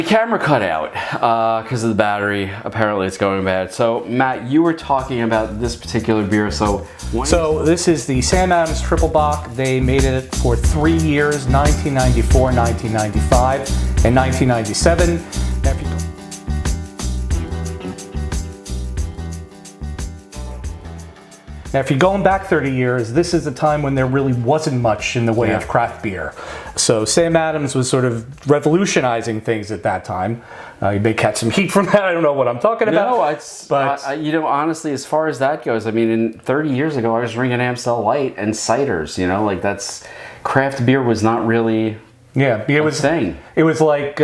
The camera cut out because of the battery. Apparently it's going bad. So Matt, you were talking about this particular beer. So this is the Sam Adams Triple Bock. They made it for 3 years, 1994, 1995, and 1997. Now, if you're going back 30 years, this is a time when there really wasn't much in the way of craft beer. So Sam Adams was sort of revolutionizing things at that time. You may catch some heat from that. I don't know what I'm talking about. No, but you know, honestly, as far as that goes, I mean, 30 years ago, I was drinking Amstel Light and ciders. You know, like craft beer was not really. Yeah, it was thing. It was like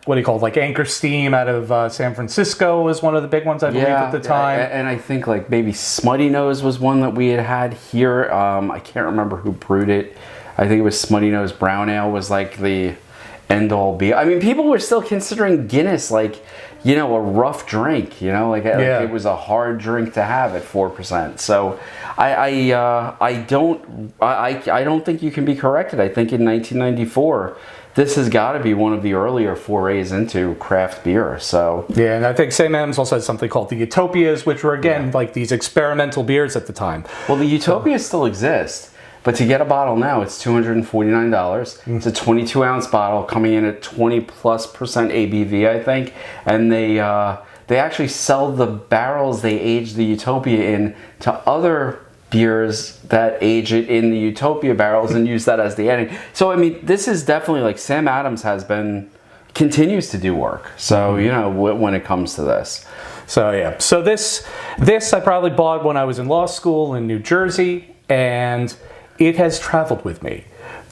what do you call it? Like Anchor Steam out of San Francisco was one of the big ones, I believe, at the time. And I think like maybe Smutty Nose was one that we had here. I can't remember who brewed it. I think it was Smutty Nose Brown Ale was like the end all beer. I mean, people were still considering Guinness like, you know, a rough drink. You know, like it was a hard drink to have at 4%. So I don't think you can be corrected. I think in 1994, this has got to be one of the earlier forays into craft beer. So yeah, and I think Sam Adams also had something called the Utopias, which were again like these experimental beers at the time. Well, the Utopias still exist, but to get a bottle now, it's $249. It's a 22-ounce bottle coming in at 20+% ABV, I think, and they actually sell the barrels they age the Utopia in to other beers that age it in the Utopia barrels and use that as the ending. So I mean, this is definitely like Sam Adams continues to do work. So you know, when it comes to this. So yeah, so this I probably bought when I was in law school in New Jersey, and it has traveled with me.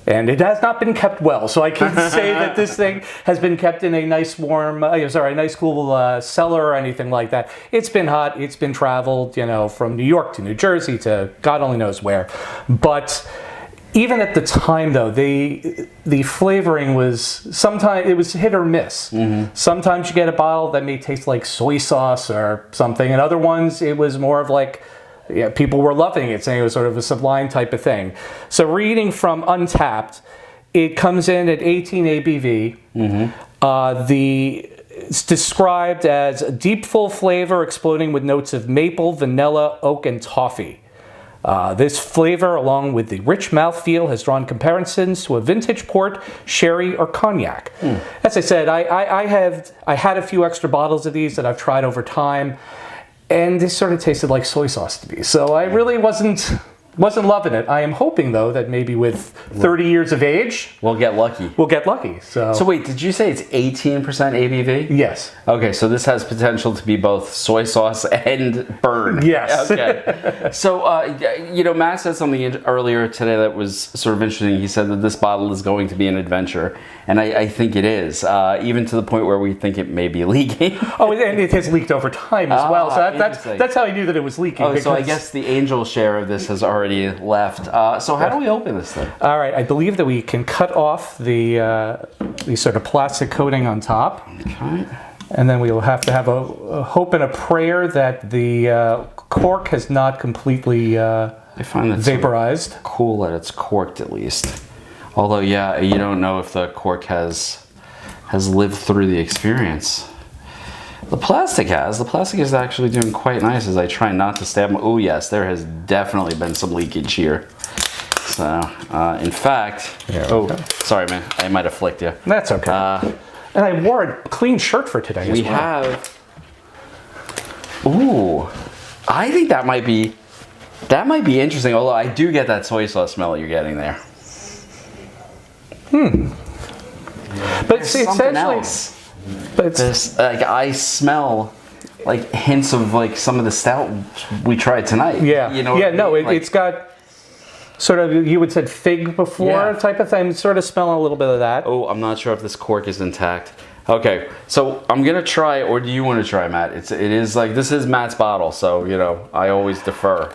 And it has not been kept well, so I can't say that this thing has been kept in a nice warm, nice cool cellar or anything like that. It's been hot, it's been traveled, you know, from New York to New Jersey to God only knows where. But even at the time, though, the flavoring was sometimes it was hit or miss. Sometimes you get a bottle that may taste like soy sauce or something, and other ones it was more of like. Yeah, people were loving it, saying it was sort of a sublime type of thing. So reading from Untapped, it comes in at 18 ABV. It's described as a deep, full flavor exploding with notes of maple, vanilla, oak, and toffee. This flavor, along with the rich mouthfeel, has drawn comparisons to a vintage port, sherry, or cognac. As I said, I had a few extra bottles of these that I've tried over time. And this sort of tasted like soy sauce to me. So I really wasn't loving it. I am hoping, though, that maybe with 30 years of age... We'll get lucky. So wait, did you say it's 18% ABV? Yes. Okay, so this has potential to be both soy sauce and burn. Yes. Okay. So, you know, Matt said something earlier today that was sort of interesting. He said that this bottle is going to be an adventure. And I think it is, even to the point where we think it may be leaking. Oh, and it has leaked over time as well. So that's how I knew that it was leaking. Oh, so I guess the angel share of this has already left. So how do we open this thing? All right, I believe that we can cut off the sort of plastic coating on top. Okay. And then we will have to have a hope and a prayer that the cork has not completely I find that vaporized. Cool that it's corked at least. Although, yeah, you don't know if the cork has lived through the experience. The plastic has. The plastic is actually doing quite nice as I try not to stab. Oh, yes, there has definitely been some leakage here. So, in fact... sorry, man. I might have flicked you. That's okay. And I wore a clean shirt for today as well. We have... Ooh. I think that might be interesting, although I do get that soy sauce smell you're getting there. But see, something else. But this, like, I smell like hints of like some of the stout we tried tonight. Yeah, you know. Yeah, no, it's got sort of, you would said fig before type of thing. Sort of smelling a little bit of that. Oh, I'm not sure if this cork is intact. Okay, so I'm gonna try, or do you want to try, Matt? It is like, this is Matt's bottle, so you know I always defer.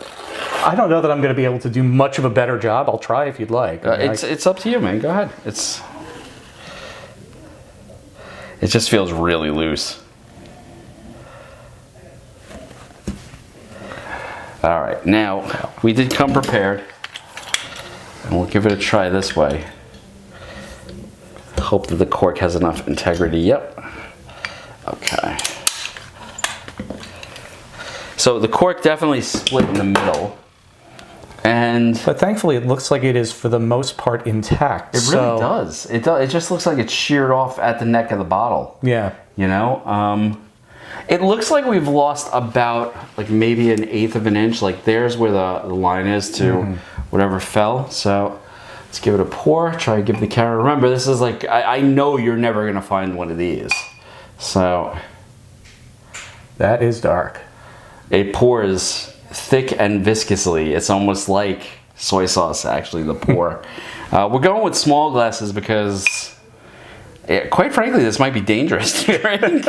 I don't know that I'm going to be able to do much of a better job. I'll try if you'd like. It's up to you, man. Go ahead. It just feels really loose. All right, now we did come prepared, and we'll give it a try this way. hope that the cork has enough integrity. Yep. Okay. So the cork definitely split in the middle. But thankfully, it looks like it is for the most part intact. It really does. It does. It just looks like it's sheared off at the neck of the bottle. Yeah. You know, it looks like we've lost about like maybe 1/8 of an inch. Like there's where the line is to whatever fell. So let's give it a pour. Try to give the camera. Remember, this is like I know you're never gonna find one of these. So that is dark. It pours thick and viscously. It's almost like soy sauce, actually, the pour. We're going with small glasses because, quite frankly, this might be dangerous to drink.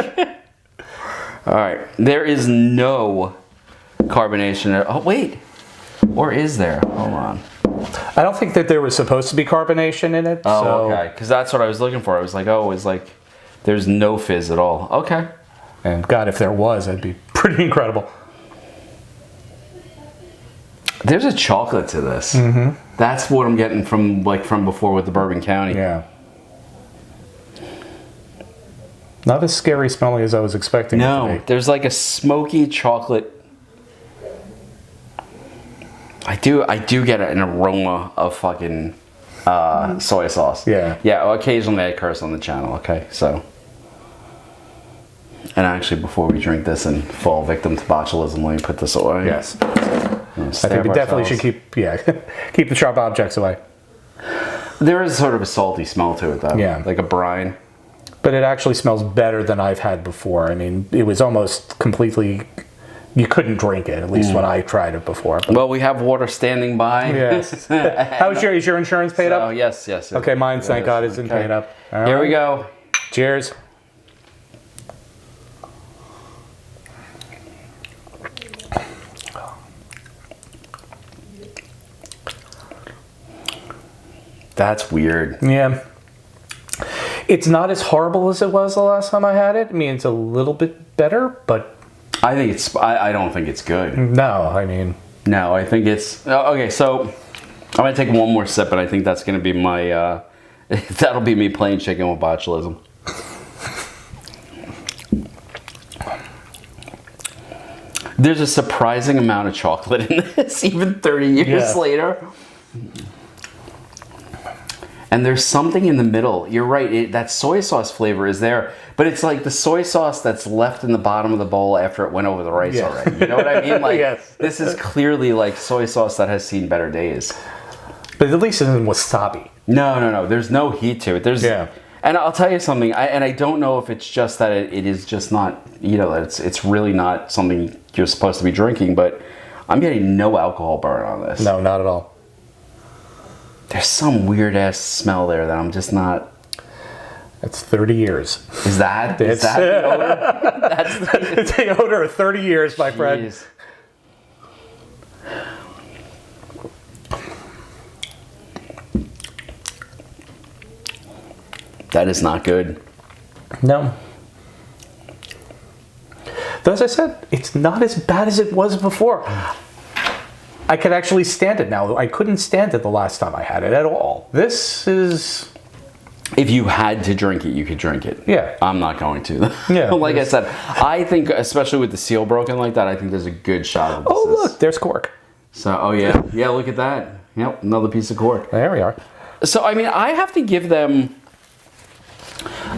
All right, there is no carbonation. Oh, wait. Or is there? Hold on. I don't think that there was supposed to be carbonation in it. Oh, so. okay. Because that's what I was looking for. I was like, oh, it's like there's no fizz at all. Okay. And God, if there was, that'd be pretty incredible. There's a chocolate to this. That's what I'm getting from before with the Bourbon County. Yeah. Not as scary smelling as I was expecting it to be. There's like a smoky chocolate. I do get an aroma of fucking soy sauce. Yeah. Yeah, occasionally I curse on the channel, okay? So. And actually, before we drink this and fall victim to botulism, let me put this away. Yes. I think we definitely should keep the sharp objects away. There is sort of a salty smell to it, though. Yeah. Like a brine. But it actually smells better than I've had before. I mean, it was almost completely... You couldn't drink it, at least when I tried it before. But. Well, we have water standing by. Yes. Is your insurance paid up? Oh, yes. Okay, mine, thank God, isn't paid up. All Here right. we go. Cheers. That's weird. Yeah. It's not as horrible as it was the last time I had it. I mean, it's a little bit better, but... I don't think it's good. No, I mean... No, I think it's... Okay, so I'm going to take one more sip, and I think that's going to be my... that'll be me playing chicken with botulism. There's a surprising amount of chocolate in this, even 30 years later. And there's something in the middle. You're right, that soy sauce flavor is there, but it's like the soy sauce that's left in the bottom of the bowl after it went over the rice already. You know what I mean? Like, This is clearly like soy sauce that has seen better days. But at least it isn't wasabi. No. There's no heat to it. And I'll tell you something, I don't know if it's just that it is just not, it's really not something you're supposed to be drinking, but I'm getting no alcohol burn on this. No, not at all. There's some weird ass smell there that I'm just not. That's 30 years. Is that the odor? It's the odor of 30 years, my friend. That is not good. No. Though, as I said, it's not as bad as it was before. I could actually stand it now. I couldn't stand it the last time I had it at all. This is... If you had to drink it, you could drink it. Yeah. I'm not going to. Yeah. Like I said, I think, especially with the seal broken like that, I think there's a good shot of this. Oh, look, there's cork. So, oh yeah. Yeah, look at that. Yep, another piece of cork. There we are. So, I mean, I have to give them...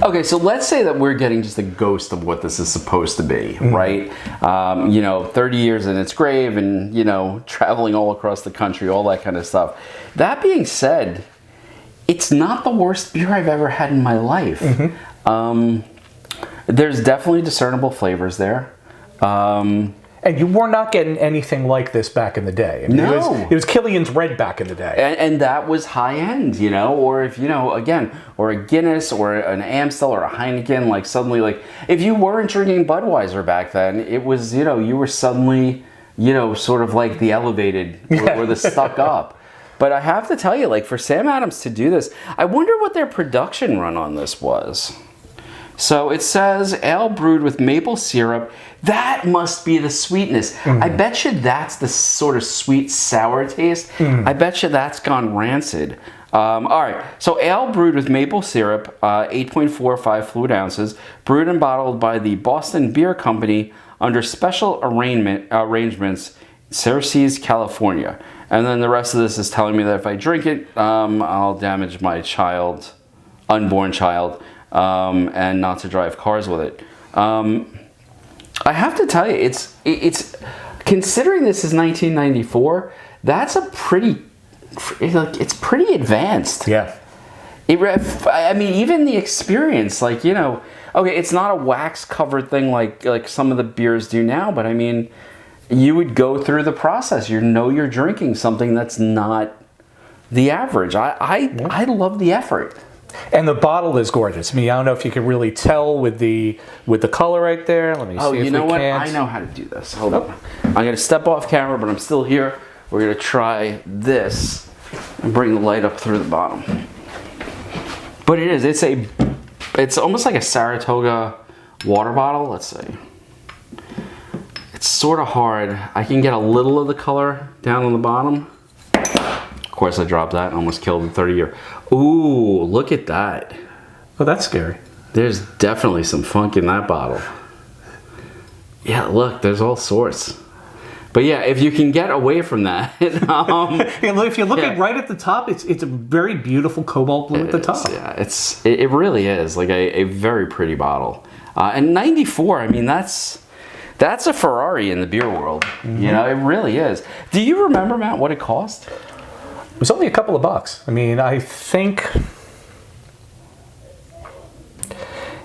Okay, so let's say that we're getting just a ghost of what this is supposed to be, right? 30 years in its grave and, traveling all across the country, all that kind of stuff. That being said, it's not the worst beer I've ever had in my life. There's definitely discernible flavors there. And you were not getting anything like this back in the day. I mean, No. It was Killian's Red back in the day. And that was high end, or if, again, or a Guinness or an Amstel or a Heineken, like suddenly, like, if you weren't drinking Budweiser back then, it was, you were suddenly, sort of like the elevated or the stuck up. But I have to tell you, like, for Sam Adams to do this, I wonder what their production run on this was. So it says ale brewed with maple syrup. That must be the sweetness. I bet you that's the sort of sweet sour taste. I bet you that's gone rancid. All right, so ale brewed with maple syrup, 8.45 fluid ounces, brewed and bottled by the Boston Beer Company under special arrangements, Syracuse, California. And then the rest of this is telling me that if I drink it, I'll damage my unborn child, and not to drive cars with it. I have to tell you, it's considering this is 1994, that's a pretty, it's pretty advanced. Yeah. I mean, even the experience, like, you know, okay, it's not a wax covered thing like some of the beers do now, but I mean, you would go through the process. You know you're drinking something that's not the average. I love the effort. And the bottle is gorgeous. I mean, I don't know if you can really tell with the color right there. Let me see if we can. Oh, you know what? I know how to do this. Hold on. I'm going to step off camera, but I'm still here. We're going to try this and bring the light up through the bottom. But it is. It's almost like a Saratoga water bottle. Let's see. It's sort of hard. I can get a little of the color down on the bottom. Of course, I dropped that and almost killed the 30-year. Ooh, look at that. Oh, that's scary. There's definitely some funk in that bottle. Yeah, look, there's all sorts. But yeah, if you can get away from that. If you're looking right at the top, it's a very beautiful cobalt blue at the top. Yeah, it really is like a very pretty bottle. And 94, I mean, that's a Ferrari in the beer world. Mm-hmm. You know, it really is. Do you remember, Matt, what it cost? It was only a couple of bucks. I mean, I think,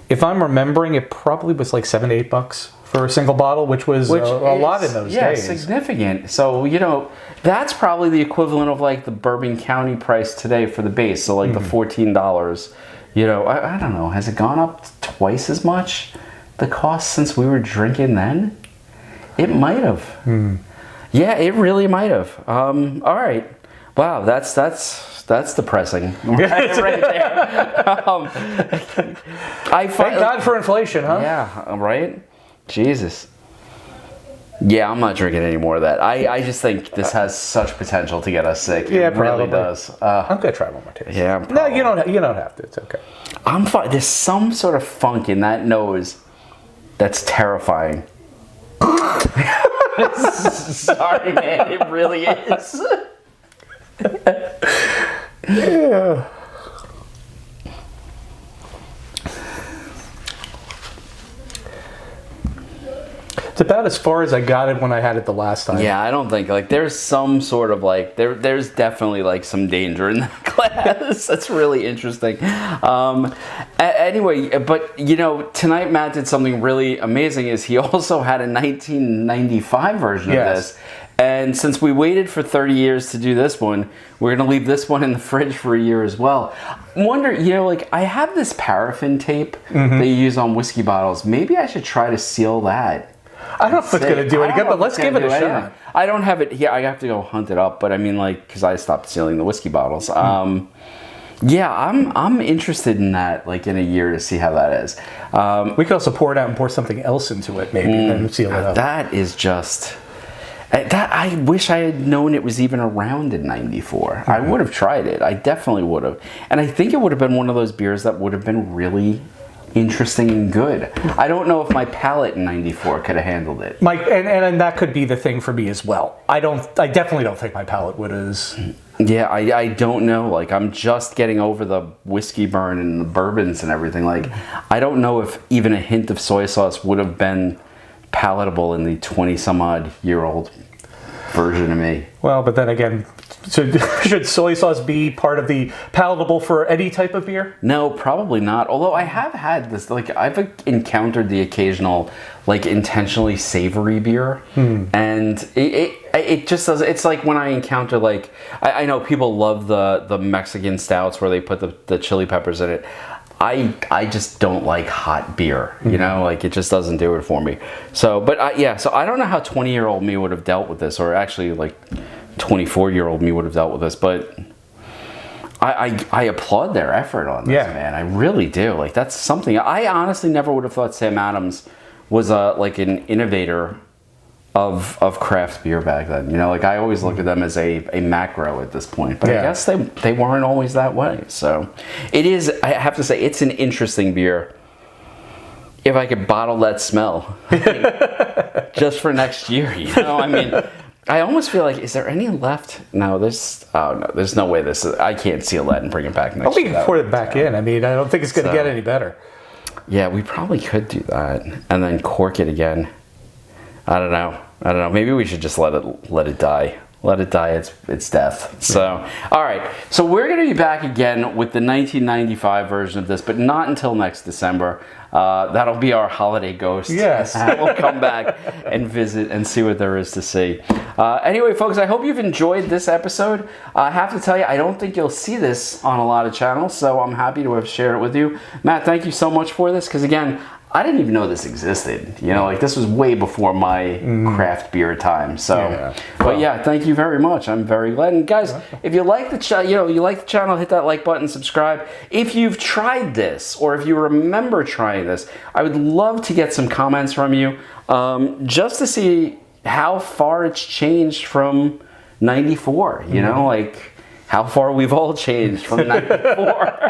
if I'm remembering, it probably was like $7 to $8 for a single bottle, which was a lot in those days. Yeah, significant. So, you know, that's probably the equivalent of like the Bourbon County price today for the base. So like the $14. You know, I don't know. Has it gone up twice as much, the cost, since we were drinking then? It might have. Yeah, it really might have. All right. Wow, that's depressing. Right there. Thank God for inflation, huh? Yeah, right? Jesus. Yeah, I'm not drinking any more of that. I just think this has such potential to get us sick. Yeah, it really does. I'm gonna try one more taste. Yeah. No, you don't have to. It's okay. I'm fine. There's some sort of funk in that nose that's terrifying. Sorry, man. It really is. Yeah. It's about as far as I got it when I had it the last time. Yeah, I don't think, like, there's some sort of, like, there's definitely, like, some danger in that glass. That's really interesting. Anyway, but, you know, tonight Matt did something really amazing, is he also had a 1995 version of this. And since we waited for 30 years to do this one, we're going to leave this one in the fridge for a year as well. I wonder, you know, like, I have this paraffin tape that you use on whiskey bottles. Maybe I should try to seal that. I don't know if it's going to do any good, but let's give it a shot. I don't have it here. I have to go hunt it up, but I mean, like, because I stopped sealing the whiskey bottles. Yeah, I'm interested in that, like, in a year to see how that is. We could also pour it out and pour something else into it, maybe, and seal it up. That is just... I wish I had known it was even around in 94. I would have tried it. I definitely would have. And I think it would have been one of those beers that would have been really interesting and good. I don't know if my palate in 94 could have handled it. And that could be the thing for me as well. I definitely don't think my palate would have. Yeah, I don't know. Like, I'm just getting over the whiskey burn and the bourbons and everything. Like, I don't know if even a hint of soy sauce would have been palatable in the 20-some-odd-year-old version of me. Well, but then again, should soy sauce be part of the palatable for any type of beer? No, probably not. Although I have had this, like, I've encountered the occasional, like, intentionally savory beer, and it just does. It's like when I encounter, like, I know people love the Mexican stouts where they put the chili peppers in it. I just don't like hot beer, you know, like, it just doesn't do it for me. So, but so I don't know how 20-year-old me would have dealt with this, or actually like 24-year-old me would have dealt with this, but I applaud their effort on this, man. I really do. Like, that's something I honestly never would have thought Sam Adams was like an innovator of craft beer back then. You know, like I always look at them as a macro at this point, but I guess they weren't always that way. So it is, I have to say, it's an interesting beer. If I could bottle that smell just for next year, you know, I mean, I almost feel like, is there any left? No, there's no way this is, I can't seal that and bring it back next year. We can pour it back in. I mean, I don't think it's going to get any better. Yeah, we probably could do that and then cork it again. I don't know. Maybe we should just let it die. Let it die its death. So, all right. So we're going to be back again with the 1995 version of this, but not until next December. That'll be our holiday ghost. Yes. We'll come back and visit and see what there is to see. Anyway, folks, I hope you've enjoyed this episode. I have to tell you, I don't think you'll see this on a lot of channels, so I'm happy to have shared it with you. Matt, thank you so much for this, because again, I didn't even know this existed. You know, like this was way before my craft beer time. So, but yeah, thank you very much. I'm very glad. And guys, if you like the channel, hit that like button, subscribe. If you've tried this, or if you remember trying this, I would love to get some comments from you, just to see how far it's changed from '94. You know, like how far we've all changed from '94.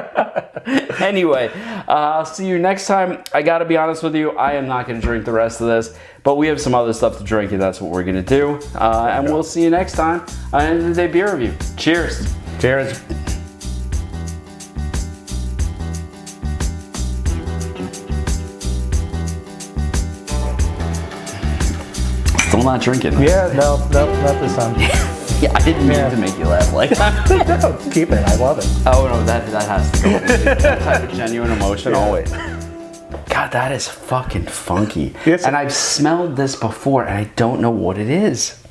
Anyway, I'll see you next time. I gotta be honest with you, I am not gonna drink the rest of this, but we have some other stuff to drink, and that's what we're gonna do. And we'll see you next time on End of the Day Beer Review. Cheers. Cheers. Still not drinking. Yeah, no, not this time. Yeah, I didn't mean to make you laugh like that. No, keep it. I love it. Oh no, that has to go. That type of genuine emotion always. God, that is fucking funky. Yes. And I've smelled this before, and I don't know what it is.